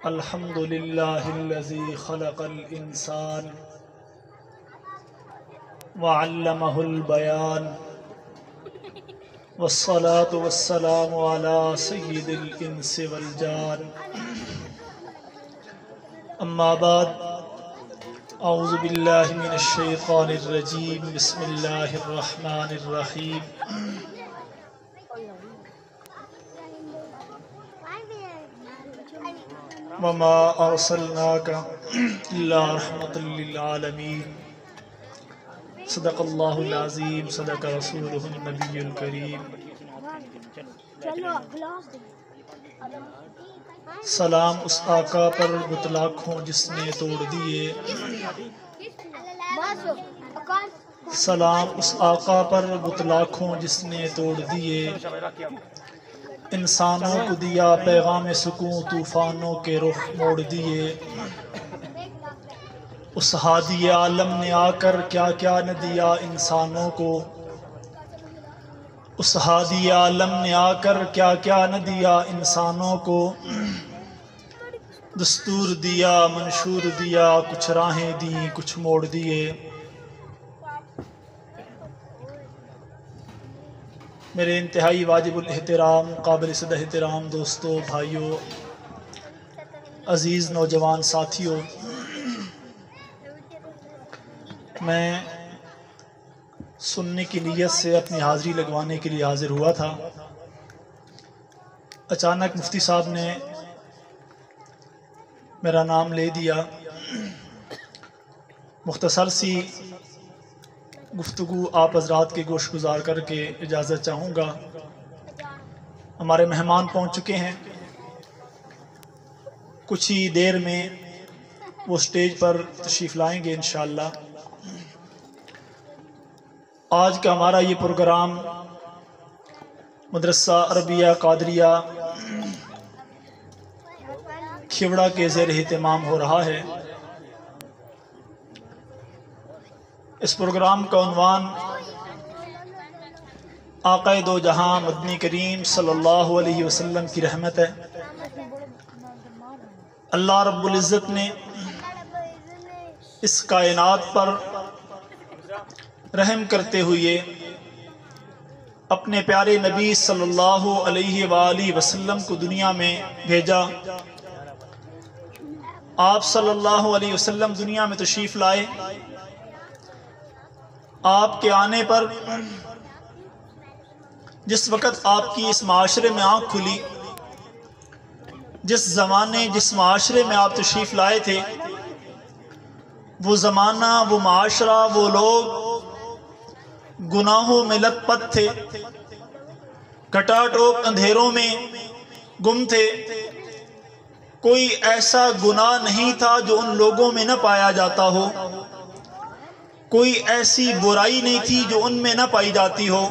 الحمد للہ الذی خلق الانسان وعلمہ البیان والصلاة والسلام علی سید الانس والجان اما بعد اعوذ باللہ من الشیطان الرجیم بسم اللہ الرحمن الرحیم وما ارسلناک الا رحمۃ للعالمین صدق اللہ العظیم صدق رسولہ النبی الکریم سلام اس آقا پر بتلاک ہوں جس نے توڑ دیے، سلام اس آقا پر بتلاک ہوں جس نے توڑ دیے، انسانوں کو دیا پیغام سکون طوفانوں کے رخ موڑ دیے، اس ہادی عالم نے آ کر کیا کیا نہ دیا انسانوں کو، اس ہادی عالم نے آ کر کیا کیا نہ دیا انسانوں کو، دستور دیا منشور دیا کچھ راہیں دیں کچھ موڑ دیے۔ میرے انتہائی واجب الاحترام قابل صد احترام دوستوں، بھائیوں، عزیز نوجوان ساتھیوں، میں سننے کی نیت سے اپنی حاضری لگوانے کے لیے حاضر ہوا تھا۔ اچانک مفتی صاحب نے میرا نام لے دیا۔ مختصر سی گفتگو آپ حضرات کے گوش گزار کر کے اجازت چاہوں گا۔ ہمارے مہمان پہنچ چکے ہیں، کچھ ہی دیر میں وہ سٹیج پر تشریف لائیں گے انشاءاللہ۔ آج کا ہمارا یہ پروگرام مدرسہ عربیہ قادریہ کھیوڑا کے زیر اہتمام ہو رہا ہے۔ اس پروگرام کا عنوان آقا دو جہاں مدنی کریم صلی اللہ علیہ وسلم کی رحمت ہے۔ اللہ رب العزت نے اس کائنات پر رحم کرتے ہوئے اپنے پیارے نبی صلی اللہ علیہ وآلہ وسلم کو دنیا میں بھیجا۔ آپ صلی اللہ علیہ وسلم دنیا میں تشریف لائے۔ آپ کے آنے پر جس وقت آپ کی اس معاشرے میں آنکھ کھلی، جس زمانے جس معاشرے میں آپ تشریف لائے تھے، وہ زمانہ وہ معاشرہ وہ لوگ گناہوں میں لت پت تھے، کٹا ٹوپ اندھیروں میں گم تھے۔ کوئی ایسا گناہ نہیں تھا جو ان لوگوں میں نہ پایا جاتا ہو، کوئی ایسی برائی نہیں تھی جو ان میں نہ پائی جاتی ہو،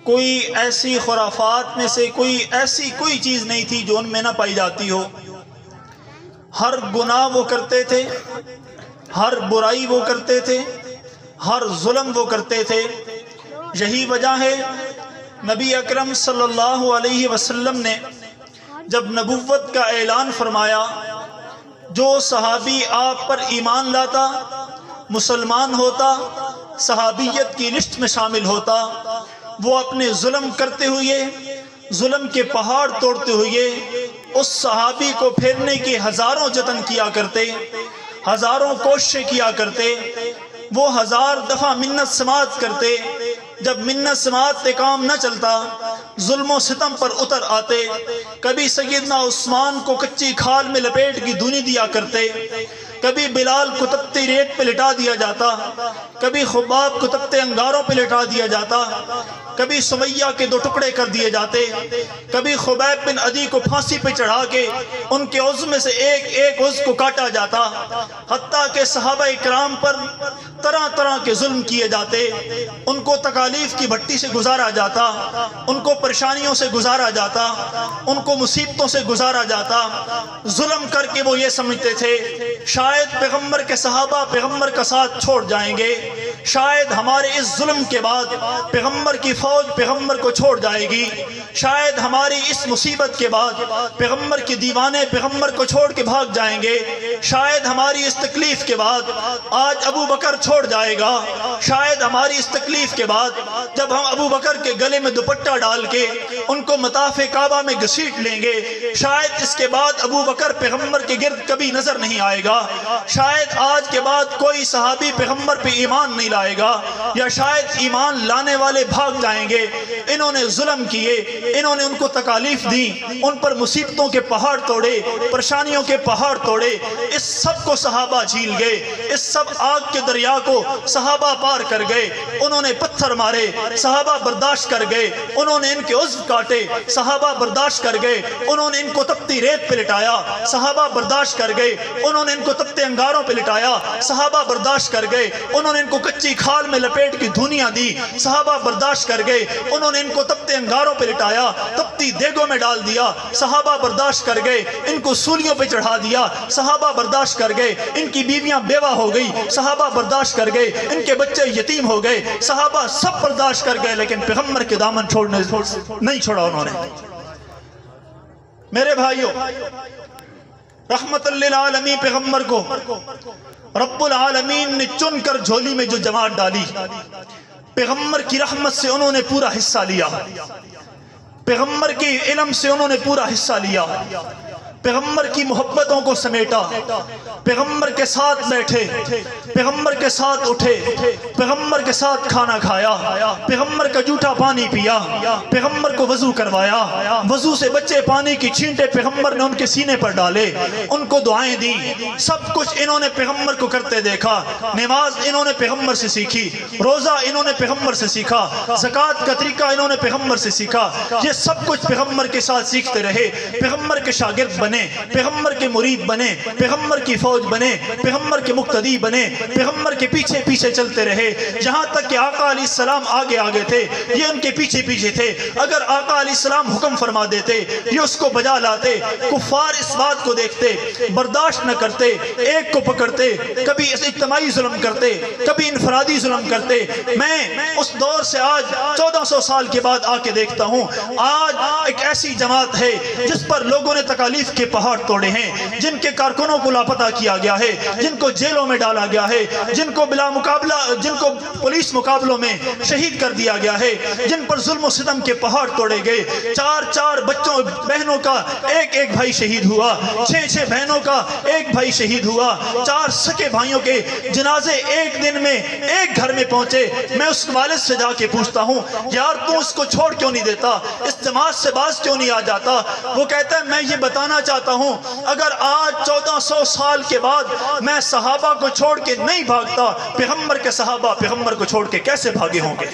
کوئی ایسی خرافات میں سے کوئی چیز نہیں تھی جو ان میں نہ پائی جاتی ہو۔ ہر گناہ وہ کرتے تھے، ہر برائی وہ کرتے تھے، ہر ظلم وہ کرتے تھے۔ یہی وجہ ہے نبی اکرم صلی اللہ علیہ وسلم نے جب نبوت کا اعلان فرمایا، جو صحابی آپ پر ایمان لاتا، مسلمان ہوتا، صحابیت کی لسٹ میں شامل ہوتا، وہ اپنے ظلم کرتے ہوئے، ظلم کے پہاڑ توڑتے ہوئے اس صحابی کو پھیرنے کے ہزاروں جتن کیا کرتے، ہزاروں کوششیں کیا کرتے، وہ ہزار دفعہ منت سماعت کرتے۔ جب منت سماعت پہ کام نہ چلتا، ظلم و ستم پر اتر آتے۔ کبھی سیدنا عثمان کو کچی کھال میں لپیٹ کی دھونی دیا کرتے، کبھی بلال کو تپتی ریت پہ لٹا دیا جاتا، کبھی خباب کو تپتے انگاروں پہ لٹا دیا جاتا، کبھی سمیہ کے 2 ٹکڑے کر دیے جاتے، کبھی خبیب بن عدی کو پھانسی پہ چڑھا کے ان کے عضو میں سے ایک ایک عضو کو کاٹا جاتا، حتیٰ کہ صحابہ اکرام پر طرح طرح کے ظلم کیے جاتے، ان کو تکالیف کی بھٹی سے گزارا جاتا، ان کو پریشانیوں سے گزارا جاتا، ان کو مصیبتوں سے گزارا جاتا۔ ظلم کر کے وہ یہ سمجھتے تھے شاید پیغمبر کے صحابہ پیغمبر کا ساتھ چھوڑ جائیں گے، شاید ہمارے اس ظلم کے بعد پیغمبر کی فوج پیغمبر کو چھوڑ جائے گی، شاید ہماری اس مصیبت کے بعد پیغمبر کے دیوانے پیغمبر کو چھوڑ کے بھاگ جائیں گے، شاید ہماری اس تکلیف کے بعد آج ابو بکر چھوڑ جائے گا، شاید ہماری اس تکلیف کے بعد جب ہم ابو بکر کے گلے میں دوپٹہ ڈال کے ان کو مطاف کعبہ میں گھسیٹ لیں گے، شاید اس کے بعد ابو بکر پیغمبر کے گرد کبھی نظر نہیں آئے گا، شاید آج کے بعد کوئی صحابی پیغمبر پہ ایمان نہیں لائے گا، یا شاید ایمان لانے والے بھاگ جائیں گے۔ انہوں نے ظلم کیے، انہوں نے ان کو تکالیف دی، ان پر مصیبتوں کے پہاڑ توڑے، پریشانیوں کے پہاڑ توڑے، اس سب کو صحابہ جھیل گئے، اس سب آگ کے دریا کو صحابہ پار کر گئے، انہوں نے پتھر مارے، صحابہ برداشت کر گئے، انہوں نے ان کے عضو کاٹے، صحابہ برداشت کر گئے، انہوں نے ان کو تپتی ریت پہ لٹایا، صحابہ برداشت کر گئے، انہوں نے ان کو تپتے انگاروں پہ لٹایا، صحابہ برداشت کر گئے، انہوں نے ان کو کچی کھال میں لپیٹ کی دھونیاں دی، صحابہ برداشت کر گئے، انہوں نے ان کو تپتے انگاروں پہ لٹایا، تپتی دیگوں میں ڈال دیا، صحابہ برداشت کر گئے، ان کو سولیوں پہ چڑھا دیا، صحابہ برداشت کر گئے، ان کی بیویاں بیوہ ہو گئی، صحابہ برداشت کر گئے، ان کے بچے یتیم ہو گئے، صحابہ سب برداشت کر گئے، لیکن پیغمبر کے دامن نہیں چھوڑا انہوں نے۔ میرے بھائیوں، رحمت للعالمین پیغمبر کو رب العالمین نے چن کر جھولی میں جو جماعت ڈالی، پیغمبر کی رحمت سے انہوں نے پورا حصہ لیا، پیغمبر کی علم سے انہوں نے پورا حصہ لیا، پیغمبر کی محبتوں کو سمیٹا، پیغمبر کے ساتھ بیٹھے، پیغمبر کے ساتھ اٹھے، پیغمبر کے ساتھ کھانا کھایا، پیغمبر کا جھوٹا پانی پیا، پیغمبر کو وضو کروایا، وضو سے بچے پانی کی چھینٹے پیغمبر نے ان کے سینے پر ڈالے، ان کو دعائیں دی، سب کچھ انہوں نے پیغمبر کو کرتے دیکھا، نماز انہوں نے پیغمبر سے سیکھی، روزہ انہوں نے پیغمبر سے سیکھا، زکوٰۃ کا طریقہ انہوں نے پیغمبر سے سیکھا، یہ سب کچھ پیغمبر کے ساتھ سیکھتے رہے، پیغمبر کے شاگرد بنے، پیغمبر کے مرید بنے، پیغمبر کی فوج بنے، پیغمبر کے مقتدی بنے، پیغمبر کے پیچھے پیچھے چلتے رہے، جہاں تک کہ آقا علیہ السلام آگے آگے تھے، یہ ان کے پیچھے پیچھے تھے، اگر آقا علیہ السلام حکم فرما دیتے یہ اس کو بجا لاتے، کفار اس بات کو دیکھتے، برداشت نہ کرتے، ایک کو پکڑتے، کبھی اجتماعی ظلم کرتے، کبھی انفرادی ظلم کرتے۔ میں اس دور سے آج 1400 سال کے بعد آ کے دیکھتا ہوں، آج ایک ایسی جماعت ہے جس پر لوگوں نے تکالیف کے پہاڑ توڑے ہیں، جن کے کارکنوں کو لاپتہ کیا گیا ہے، جن کو جیلوں میں ڈالا گیا ہے، جن کو بلا مقابلہ جن کو پولیس مقابلوں میں شہید کر دیا گیا ہے، جن پر ظلم و ستم کے پہاڑ توڑے گئے، 4 بچوں بہنوں کا ایک بھائی شہید ہوا، 6 بہنوں کا ایک بھائی شہید ہوا، 4 سکے بھائیوں کے جنازے ایک دن میں ایک گھر میں پہنچے۔ میں اس والد سے جا کے پوچھتا ہوں، یار تو اس کو چھوڑ کیوں نہیں دیتا، اس جماعت سے باز کیوں نہیں آ جاتا؟ وہ کہتا ہے میں یہ بتانا چاہتا ہوں، اگر آج 1400 سال کے بعد میں صحابہ کو چھوڑ کے نہیں بھاگتا، پیغمبر کے صحابہ پیغمبر کو چھوڑ کے کیسے بھاگے ہوں گے؟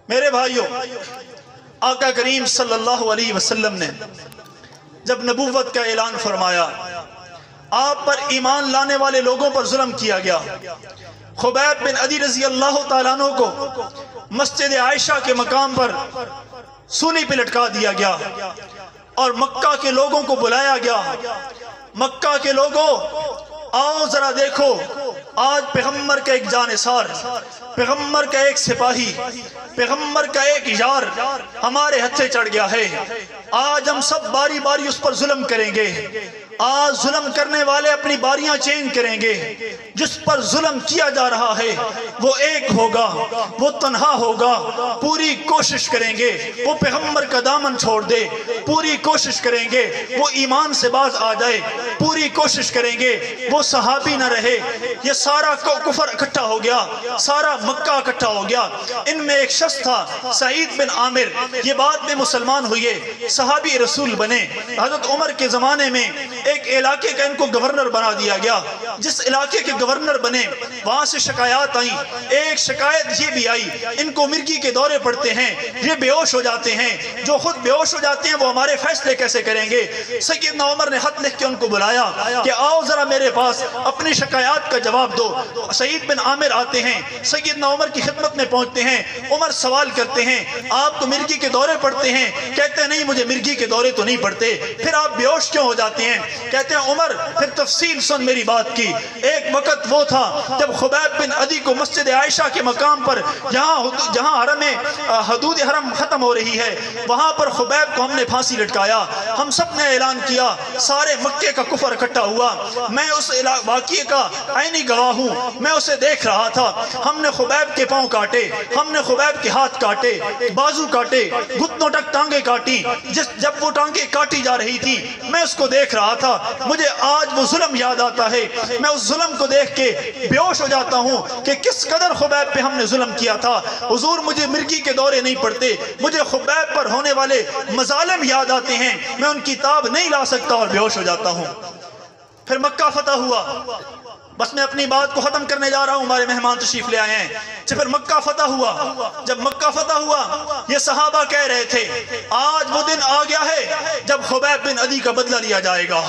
میرے بھائیوں، آقا کریم صلی اللہ علیہ وسلم نے جب نبوت کا اعلان فرمایا، آپ پر ایمان لانے والے لوگوں پر ظلم کیا گیا، خبیب بن عدی رضی اللہ تعالیٰ عنہ کو مسجد عائشہ کے مقام پر سولی پہ لٹکا دیا گیا، اور مکہ کے لوگوں کو بلایا گیا، مکہ کے لوگوں آؤ ذرا دیکھو، آج پیغمبر کا ایک جانثار، پیغمبر کا ایک سپاہی، پیغمبر کا ایک یار ہمارے ہتھے چڑھ گیا ہے، آج ہم سب باری باری اس پر ظلم کریں گے، آج ظلم کرنے والے اپنی باریاں چینج کریں گے، جس پر ظلم کیا جا رہا ہے وہ ایک ہوگا، وہ تنہا ہوگا، پوری کوشش کریں گے وہ پیغمبر کا دامن چھوڑ دے، پوری کوشش کریں گے وہ ایمان سے باز آ جائے، پوری کوشش کریں گے وہ صحابی نہ رہے۔ یہ سارا کفر اکٹھا ہو گیا، سارا مکہ اکٹھا ہو گیا۔ ان میں ایک شخص تھا سعید بن عامر، یہ بعد میں مسلمان ہوئے، صحابی رسول بنے۔ حضرت عمر کے زمانے میں ایک علاقے کا ان کو گورنر بنا دیا گیا، جس علاقے کے گورنر بنے وہاں سے شکایات آئیں، ایک شکایت یہ بھی آئی، ان کو مرگی کے دورے پڑتے ہیں، یہ بے ہوش ہو جاتے ہیں، جو خود بے ہوش ہو جاتے ہیں وہ ہمارے فیصلے کیسے کریں گے؟ سیدنا عمر نے خط لکھ کے ان کو بلایا کہ آؤ ذرا میرے پاس اپنی شکایات کا جواب دو۔ سعید بن عامر آتے ہیں، سیدنا عمر کی خدمت میں پہنچتے ہیں، عمر سوال کرتے ہیں آپ تو مرگی کے دورے پڑتے ہیں؟ کہتے ہیں نہیں، مجھے مرگی کے دورے تو نہیں پڑتے، پھر آپ بے ہوش کیوں ہو جاتے ہیں؟ کہتے ہیں عمر پھر تفصیل سن میری بات کی۔ ایک وقت وہ تھا جب خبیب بن عدی کو مسجد عائشہ کے مقام پر جہاں حدود حرم ختم ہو رہی ہے وہاں پر خبیب کو ہم نے پھانسی لٹکایا، ہم سب نے اعلان کیا، سارے مکے کا کفر اکٹھا ہوا، میں اس واقعے کا عینی گواہ ہوں، میں اسے دیکھ رہا تھا۔ ہم نے خبیب کے پاؤں کاٹے، ہم نے خبیب کے ہاتھ کاٹے، بازو کاٹے، گھٹنوں تک ٹانگیں کاٹی، جب وہ ٹانگیں کاٹی جا رہی تھی میں اس کو دیکھ رہا تھا، مجھے آج وہ ظلم یاد آتا ہے، میں اس ظلم کو دیکھ کے بے ہوش ہو جاتا ہوں کہ کس قدر خبیب پہ ہم نے ظلم کیا تھا۔ حضور مجھے مرگی کے دورے نہیں پڑتے، مجھے خبیب پر ہونے والے مظالم یاد آتے ہیں، میں ان کی تاب نہیں لا سکتا اور بے ہوش ہو جاتا ہوں۔ پھر مکہ فتح ہوا، بس میں اپنی بات کو ختم کرنے جا رہا ہوں، ہمارے مہمان تشریف لے آئے ہیں۔ پھر مکہ فتح ہوا، جب مکہ فتح ہوا یہ صحابہ کہہ رہے تھے آج وہ دن آ گیا ہے جب خبیب بن عدی کا بدلہ لیا جائے گا،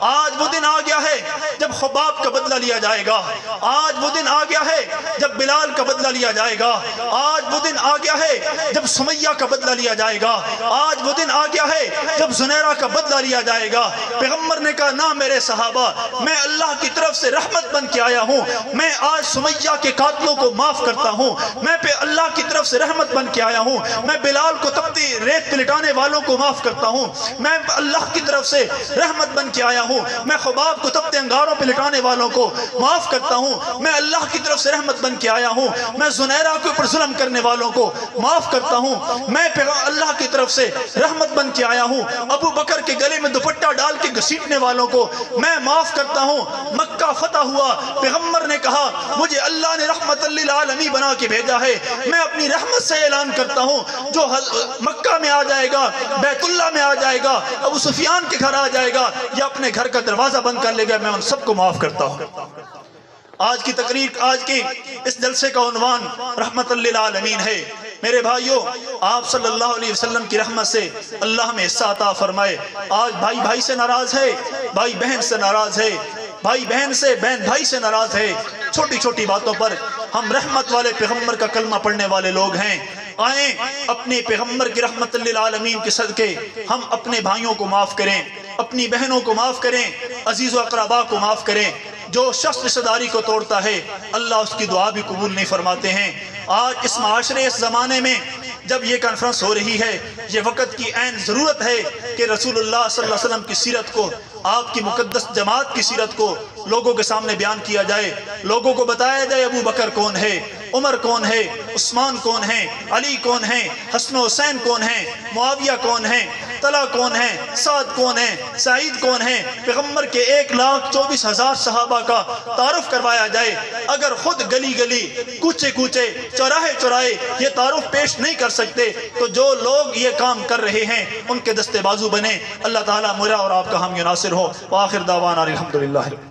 آج وہ دن آ گیا ہے جب خباب کا بدلہ لیا جائے گا، آج وہ دن آ گیا ہے جب بلال کا بدلہ لیا جائے گا، آج وہ دن آ گیا ہے جب سمیہ کا بدلہ لیا جائے گا، آج وہ دن آ گیا ہے جب زنیرہ کا بدلہ لیا جائے گا۔ پیغمبر نے کہا نہ میرے صحابہ، میں اللہ کی طرف سے رحمت بن کے آیا ہوں، میں آج سمیہ کے قاتلوں کو معاف کرتا ہوں، میں پہ اللہ کی طرف سے رحمت بن کے آیا ہوں، میں بلال کو تپتی ریت پہ لٹانے والوں کو معاف کرتا ہوں، میں اللہ کی طرف سے رحمت بن کے آیا ہوں، میں خباب کو تپتے انگاروں پہ لٹانے والوں کو معاف کرتا ہوں، میں اللہ کی طرف سے رحمت بن کے آیا ہوں، میں زنیرہ کے اوپر ظلم کرنے والوں کو معاف کرتا ہوں، میں اللہ کی طرف سے رحمت بن کے آیا ہوں، ابو بکر کے گلے میں دوپٹہ ڈال کے گھسیٹنے والوں کو میں معاف کرتا ہوں۔ مکہ فتح ہوا، پیغمبر نے کہا مجھے اللہ نے رحمت للعالمین بنا کے بھیجا ہے، میں اپنی رحمت سے اعلان کرتا ہوں جو مکہ میں آ جائے گا، بیت اللہ میں آ جائے گا، ابو سفیان کے گھر آ جائے گا یا اپنے گھر کا دروازہ بند کر لے گا، میں ان سب کو معاف کرتا ہوں۔ آج کی تقریر، آج کے اس جلسے کا عنوان رحمت للعالمین ہے۔ میرے بھائیوں، آپ صلی اللہ علیہ وسلم کی رحمت سے اللہ ہمیں حصہ عطا فرمائے۔ آج بھائی بھائی سے ناراض ہے، بھائی بہن سے ناراض ہے، بھائی بہن سے، بہن بھائی سے ناراض ہے، چھوٹی چھوٹی باتوں پر ہم رحمت والے پیغمبر کا کلمہ پڑھنے والے لوگ ہیں۔ آئیں اپنے پیغمبر کی رحمت للعالمین کے صدقے ہم اپنے بھائیوں کو معاف کریں، اپنی بہنوں کو معاف کریں، عزیز و اقربا کو معاف کریں۔ جو شخص رشتہ داری کو توڑتا ہے اللہ اس کی دعا بھی قبول نہیں فرماتے ہیں۔ آج اس معاشرے، اس زمانے میں جب یہ کانفرنس ہو رہی ہے، یہ وقت کی عین ضرورت ہے کہ رسول اللہ صلی اللہ علیہ وسلم کی سیرت کو، آپ کی مقدس جماعت کی سیرت کو لوگوں کے سامنے بیان کیا جائے، لوگوں کو بتایا جائے ابو بکر کون ہے، عمر کون ہے، عثمان کون ہے، علی کون ہے، حسن و حسین کون ہیں، معاویہ کون ہیں، طلحہ کون ہیں، سعد کون ہیں، سعید کون ہیں۔ پیغمبر کے 1,24,000 صحابہ کا تعارف کروایا جائے۔ اگر خود گلی گلی، کوچے کوچے، چوراہے چوراہے یہ تعارف پیش نہیں کر سکتے تو جو لوگ یہ کام کر رہے ہیں ان کے دستے بازو بنے۔ اللہ تعالیٰ میرا اور آپ کا حامی و ناصر ہو۔ وآخر دعوانا الحمدللہ۔